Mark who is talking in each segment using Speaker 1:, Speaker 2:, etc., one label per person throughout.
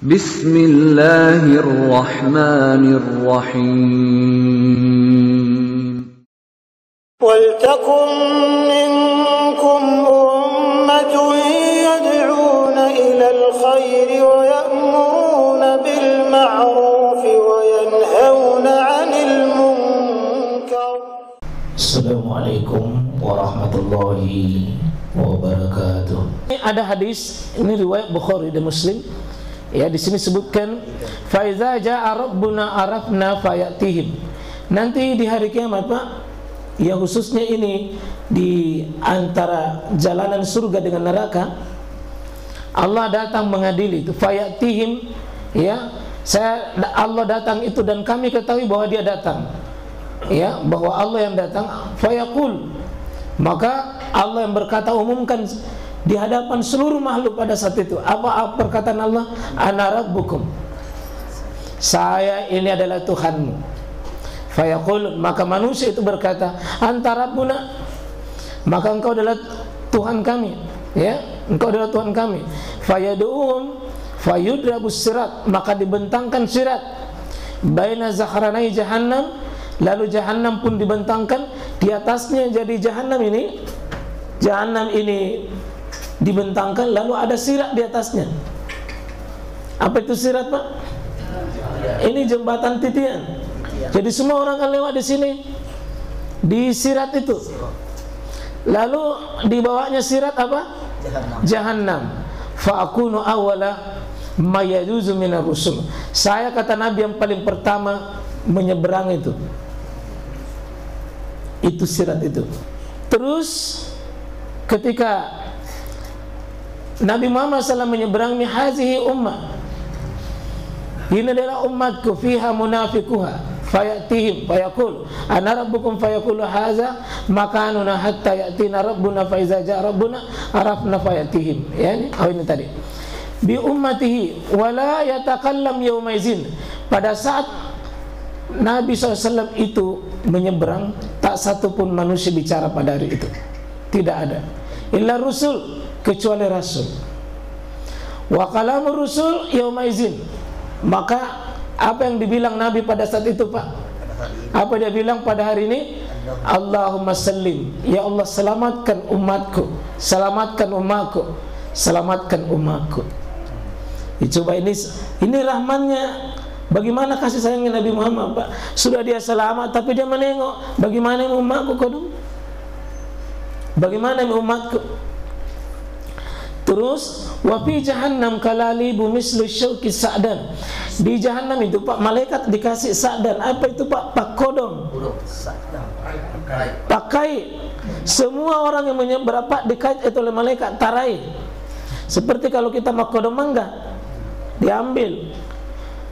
Speaker 1: Bismillahirrahmanirrahim.
Speaker 2: وَلْتَكُنْ مِنْكُمْ أُمَّةٌ يَدْعُونَ إِلَى الْخَيْرِ وَيَأْمُرُونَ بِالْمَعْرُوفِ وَيَنْهَوْنَ عَنِ الْمُنْكَرِ.
Speaker 3: Assalamualaikum warahmatullahi wabarakatuh. Ini ada hadis, ini riwayat Bukhari dan Muslim. Ya, di sini sebutkan fa iza jaa rabbuna arafna fayatihim. Nanti di hari kiamat, Pak, ya khususnya ini di antara jalanan surga dengan neraka, Allah datang mengadili itu fayatihim, ya. Allah datang itu dan kami ketahui bahwa dia datang. Ya, bahwa Allah yang datang, fayaqul, maka Allah yang berkata, umumkan di hadapan seluruh makhluk pada saat itu. Apa perkataan Allah? Ana rabbukum, saya ini adalah Tuhanmu. Fayaqul, maka manusia itu berkata, anta rabbuna, maka engkau adalah Tuhan kami, ya, engkau adalah Tuhan kami. Fayadu'um fayudrabus sirat, maka dibentangkan sirat baina zaharanai jahannam, lalu jahannam pun dibentangkan di atasnya. Jadi jahannam ini dibentangkan, lalu ada sirat di atasnya. Apa itu sirat, Pak? Ini jembatan titian. Jadi semua orang akan lewat di sini, di sirat itu. Lalu dibawanya sirat apa? Jahannam. Fa akunu awwala ma yajuzu minar rusul. Saya, kata Nabi, yang paling pertama menyeberang itu. Itu sirat itu. Terus ketika Nabi Muhammad SAW menyeberang, hazihi ummah, ini adalah umatku, fiha munafikuha, fayatihim fayaqul ana rabbukum fayaqulu haza makanuna hatta yatina rabbuna fa iza jaa rabbuna arafna fayatihim. Ya, ini tadi bi ummatihi wala yatakallam yaumaizin. Pada saat Nabi SAW itu menyeberang, tak satu pun manusia bicara pada hari itu. Tidak ada. Illa rusul, kecuali rasul. Wa kalamur rusul yaumaizin. Maka apa yang dibilang Nabi pada saat itu, Pak? Apa dia bilang pada hari ini? Allahumma sallim, ya Allah, selamatkan umatku, selamatkan umatku, selamatkan umatku. Coba ini rahmannya. Bagaimana kasih sayangnya Nabi Muhammad, Pak? Sudah dia selamat, tapi dia menengok, bagaimana umatku kodong? Bagaimana umatku? Terus wa fi jahannam kalalibu mislu syauki sa'dan. Di jahannam itu, Pak, malaikat dikasih sa'dan. Apa itu, Pak? Pakodong. Pakai. Semua orang yang menyeberang, Pak, dikait itu oleh malaikat, tarai. Seperti kalau kita makodong mangga, diambil.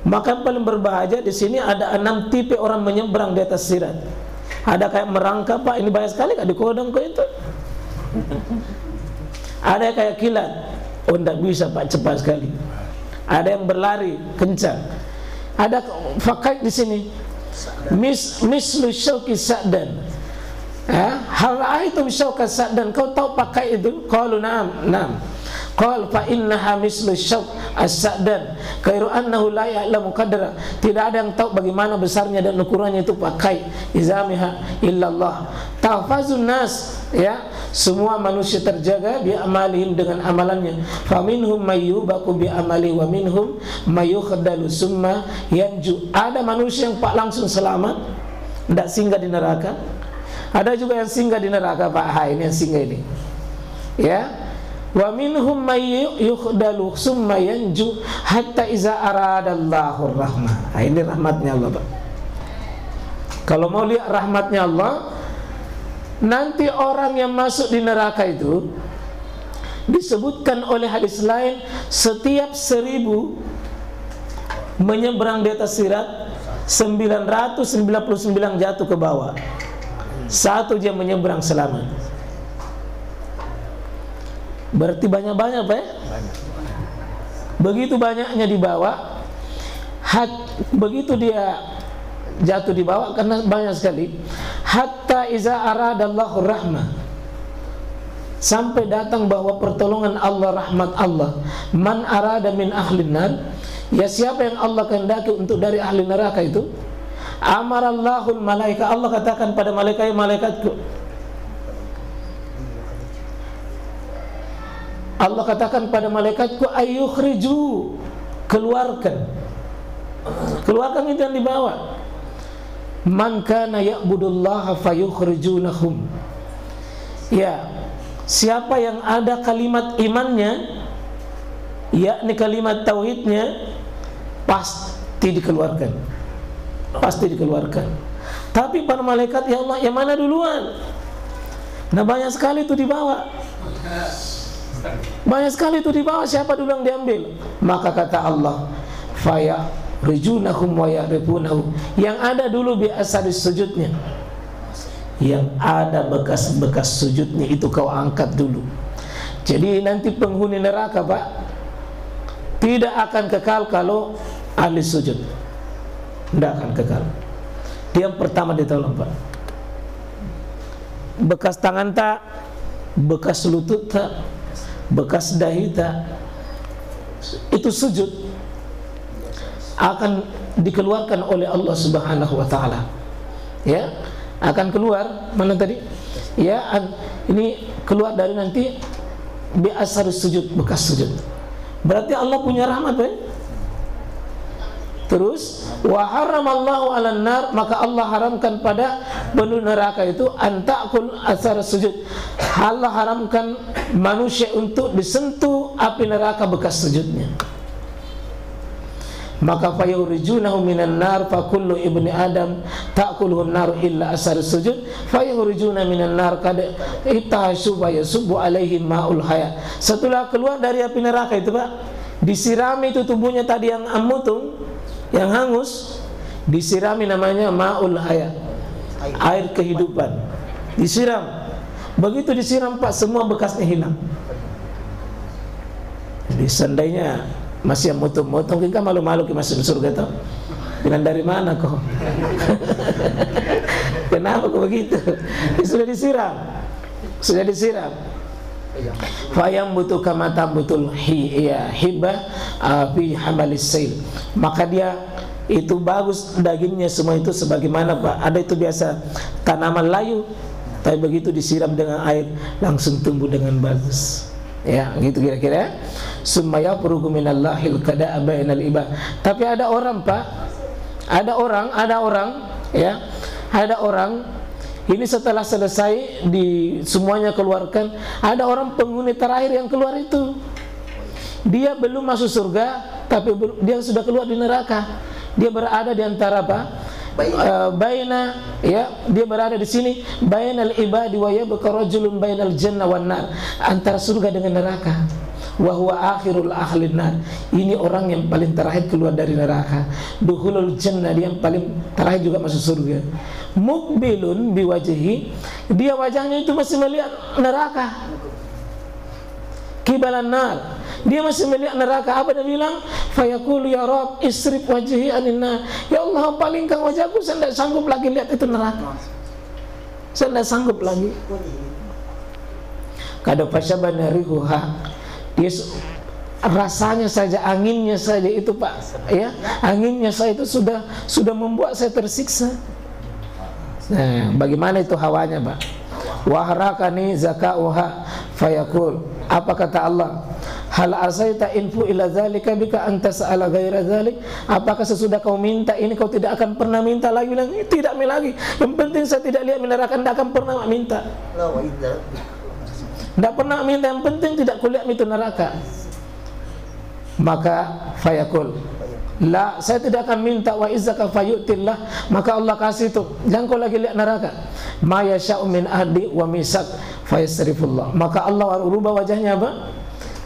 Speaker 3: Maka yang paling berbahagia di sini ada 6 tipe orang menyeberang di atas sirat. Ada kayak merangkak, Pak, ini bahaya sekali Kak, di kodong kok itu. Ada kayak kilat, oh tidak bisa, Pak, cepat sekali. Ada yang berlari kencang. Ada fakai di sini, mislu syauki sa'dan. Hal aitum syauka sa'dan, kau tahu pakai itu? Qalu na'am. Qal fa innaha mislu syauk as-sa'dan khairu annahu la ya'lamu qadra. Tidak ada yang tahu bagaimana besarnya dan ukurannya itu pakai izamiha illallah. Tahfazun nas, ya, semua manusia terjaga bi amalihim, dengan amalannya. Fa minhum may yubaku bi amali wa minhum may yukhdalu summa yanju. Ada manusia yang, Pak, langsung selamat, tidak singgah di neraka. Ada juga yang singgah di neraka, Pak. Ini yang singgah ini, ya. Wa minhum may yukhdalu summa yanju hatta iza aradallahu rahmah. Ini rahmatnya Allah, Pak. Kalau mau lihat rahmatnya Allah, nanti orang yang masuk di neraka itu disebutkan oleh hadis lain, setiap 1000 menyeberang di atas sirat, 999 jatuh ke bawah. Satu dia menyeberang selamat. Berarti banyak-banyak, Pak, ya? Begitu banyaknya di bawah, begitu dia jatuh di bawah karena banyak sekali. Hatta iza aradallahu rahmah, sampai datang bahwa pertolongan Allah, rahmat Allah. Man arada min ahlin nar, Ya, siapa yang Allah kehendaki untuk dari ahli neraka itu? Amarallahul malaika, Allah katakan pada malaikatku, Allah katakan pada malaikatku, ayyukhriju, keluarkan itu yang dibawa. Man kana ya'budullaha fayukhrijunahum. Ya, siapa yang ada kalimat imannya, yakni kalimat tauhidnya, pasti dikeluarkan. Pasti dikeluarkan. Tapi para malaikat, ya Allah, yang mana duluan? Nah, banyak sekali itu dibawa. Banyak sekali itu dibawa, siapa dulu yang diambil? Maka kata Allah, faya rijunahum wa ya'rifunahu. Yang ada dulu bi asari sujudnya. Yang ada bekas-bekas sujudnya itu kau angkat dulu. Jadi nanti penghuni neraka, Pak, tidak akan kekal kalau ahli sujud. Tidak akan kekal. Dia yang pertama ditolong, Pak. Bekas tangan tak, bekas lutut tak, bekas dahi tak, itu sujud akan dikeluarkan oleh Allah Subhanahu wa taala. Ya, akan keluar mana tadi? Ya, ini keluar dari nanti bi asar sujud, bekas sujud. Berarti Allah punya rahmat, Pak. Terus wa haramallahu 'alan nar, maka Allah haramkan pada penduduk neraka itu antakul asar sujud. Allah haramkan manusia untuk disentuh api neraka bekas sujudnya. Maka fayurijunahu minan nar fa kullu ibni adam ta'kuluhu an-nar illa asar sujud fayurijuna minan nar kad itashu wa yasubbu alaihim ma'ul haya. Setelah keluar dari api neraka itu, Pak, disirami itu tubuhnya tadi yang amutung, yang hangus, disirami namanya ma'ul haya, air kehidupan. Disiram. Begitu disiram, Pak, semua bekasnya hilang. Jadi seandainya masih mutung-mutung, kita malu-malu ke masuk surga tau. Bilang dari mana kok? Kenapa kok begitu? Sudah disiram. Sudah disiram. Fayam butuh kamata butul hibah fi hamalis sail. Maka dia itu bagus dagingnya semua itu sebagaimana, Pak, ada itu biasa tanaman layu, tapi begitu disiram dengan air langsung tumbuh dengan bagus. Ya, gitu kira-kira. Sumaya furugu minallahil qada'a bainal ibad. Tapi ada orang, Pak, ada orang ini setelah selesai di semuanya keluarkan, ada orang penghuni terakhir yang keluar itu. Dia belum masuk surga, tapi dia sudah keluar di neraka. Dia berada di antara apa? Baina, ya, dia berada di sini bainal ibadi wa yabqa rajulun bainal jannah wan nar, antara surga dengan neraka. Wa huwa akhirul ahlin nar. Ini orang yang paling terakhir keluar dari neraka. Dukhulul jannah, dia yang paling terakhir juga masuk surga. Mukbilun biwajhi, dia wajahnya itu masih melihat neraka. Kibalan nar, dia masih melihat neraka. Apa dia bilang? Fayaqulu ya Rabb isrif wajhi anin nar. Ya Allah, palingkan wajahku, saya tidak sanggup lagi lihat itu neraka. Saya tidak sanggup lagi. Kada fasyabana rihuha, dia rasanya saja, anginnya saja itu, Pak, ya, anginnya saya itu sudah membuat saya tersiksa. Nah, bagaimana itu hawanya, Pak? Wahrakani zakauha fayaqul, apa kata Allah? Hal asaita infu ila zalika bika anta sa'ala ghaira zalik. Apakah sesudah kau minta ini kau tidak akan pernah minta lagi? Bilang, tidak lagi. Yang penting saya tidak lihat neraka, tidak akan pernah minta. Tidak pernah minta, yang penting tidak kulihat itu neraka. Maka fayaqul, la, saya tidak akan minta. Wa izzaka fayu'tillah, maka Allah kasih itu. Jangan kau lagi lihat neraka. Ma yasha'u min ahdi wa misak fayasrifullah, maka Allah rubah wajahnya, apa?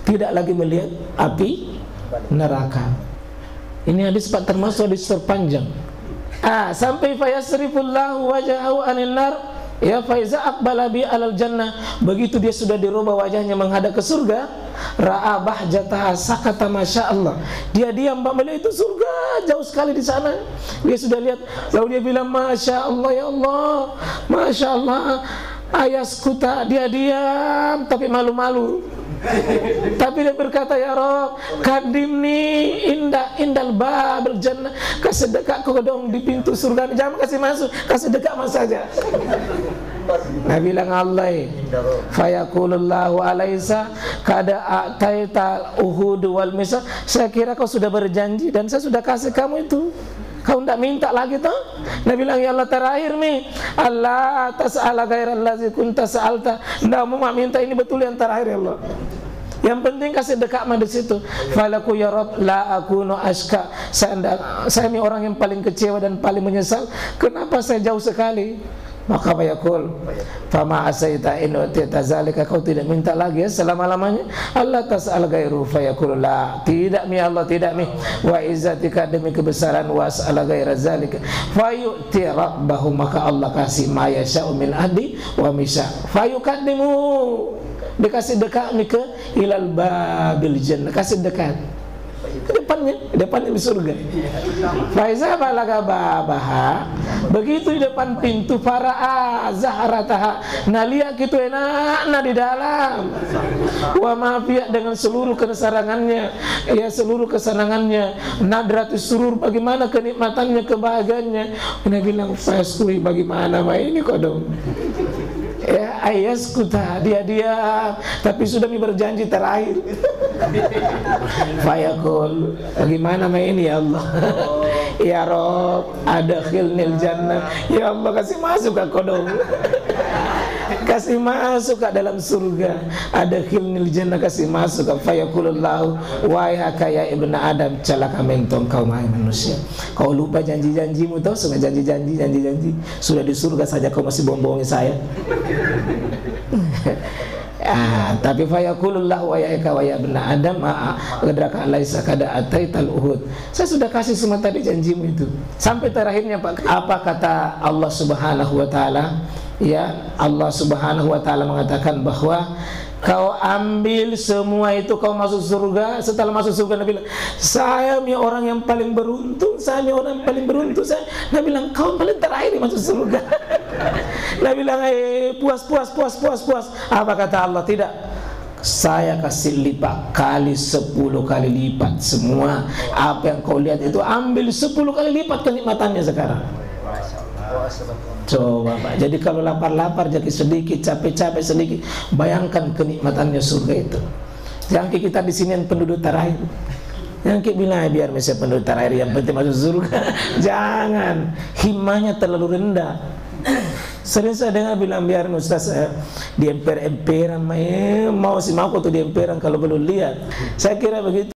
Speaker 3: Tidak lagi melihat api neraka. Ini hadis, Pak, termasuk hadis terpanjang. Sampai fayasrifullahu wajahu anil nar, ya, faiza aqbala bi alal jannah. Begitu dia sudah dirubah wajahnya menghadap ke surga, ra'a bahjataha sakata masya Allah. Dia diam, Pak, melihat itu surga jauh sekali di sana. Dia sudah lihat, lalu dia bilang masya Allah, ya Allah, masya Allah. Ayaskuta, dia diam tapi malu-malu. Tapi dia berkata, ya Rob, kadimni indal babul jannah, kasih dekat kau dong di pintu surga, jangan kasih masuk, kasih dekat mas saja. Nabi bilang Allah, fayaqulullahu alaysa kada ataita uhud wal misal, saya kira kau sudah berjanji dan saya sudah kasih kamu itu. Kau tidak minta lagi toh? Nabi bilang, ya Allah terakhir nih, Allah tas'ala ghairallazi kunta sa'alta. Tidak mau minta, ini betul yang terakhir ya Allah. Yang penting kasih dekat mah di situ. Falaku ya Rabb la akunu aska. Saya ini orang yang paling kecewa dan paling menyesal. Kenapa saya jauh sekali? Maka fayaqul fama asaita in utita zalika, kau tidak minta lagi ya selama-lamanya. Allah tas'al ghairu fayaqul la, tidak mi Allah, tidak mi, wa izzatika, demi kebesaran, wa as'al ghaira zalika fayu'ti rabbahu, maka Allah kasih ma yasha'u min ahdi wa misa fayuqaddimu, dikasih dekat ni ke ilal babil jannah, kasih dekat depannya di surga. Faiza balaga babaha, begitu di depan pintu para zahrataha, nalia gitu enak di dalam. Wa mafiya, dengan seluruh kesenangannya, ya seluruh kesenangannya. Nadratus surur, bagaimana kenikmatannya, kebahagiaannya. Nabi bilang, faskui, bagaimana ini kok dong. Ya ayas kuta, dia diam, tapi sudah berjanji terakhir. Fayaqul, bagaimana ini ya Allah? Ya Rob, adkhilnil jannah, ya Allah kasih masuk ke kodong, kasih masuk ke dalam surga. Adkhilnil jannah, kasih masuk ke. Fayaqulullahu wahaka ya ibnu Adam, celaka mentong kau manusia, kau lupa janji-janjimu toh, semua janji-janji sudah di surga saja kau masih bohong-bohongin saya. Tapi fayaqulullahu wa ya'ika wa ya ibnu Adam qadraka laisa kada ataital uhud, saya sudah kasih semua tadi janjimu itu. Sampai terakhirnya Pak, apa kata Allah Subhanahu wa taala? Ya, Allah Subhanahu wa taala mengatakan bahwa kau ambil semua itu, kau masuk surga. Setelah masuk surga Nabi bilang, saya ni orang yang paling beruntung, saya ni orang yang paling beruntung. Nabi bilang, kau paling terakhir masuk surga. Nabi bilang, puas. Apa kata Allah? Tidak, saya kasih lipat kali 10 kali lipat semua. Apa yang kau lihat itu, ambil 10 kali lipat kenikmatannya sekarang. Coba Pak, jadi kalau lapar-lapar jadi sedikit, capek-capek sedikit, bayangkan kenikmatannya surga itu. Yang kita di sini yang penduduk terakhir, yang kita bilang biar misalnya penduduk terakhir, yang penting masuk surga. Jangan, himmahnya terlalu rendah. Sering saya dengar bilang, biar Ustaz di emperan mau kau tuh di emperan kalau belum lihat. Saya kira begitu.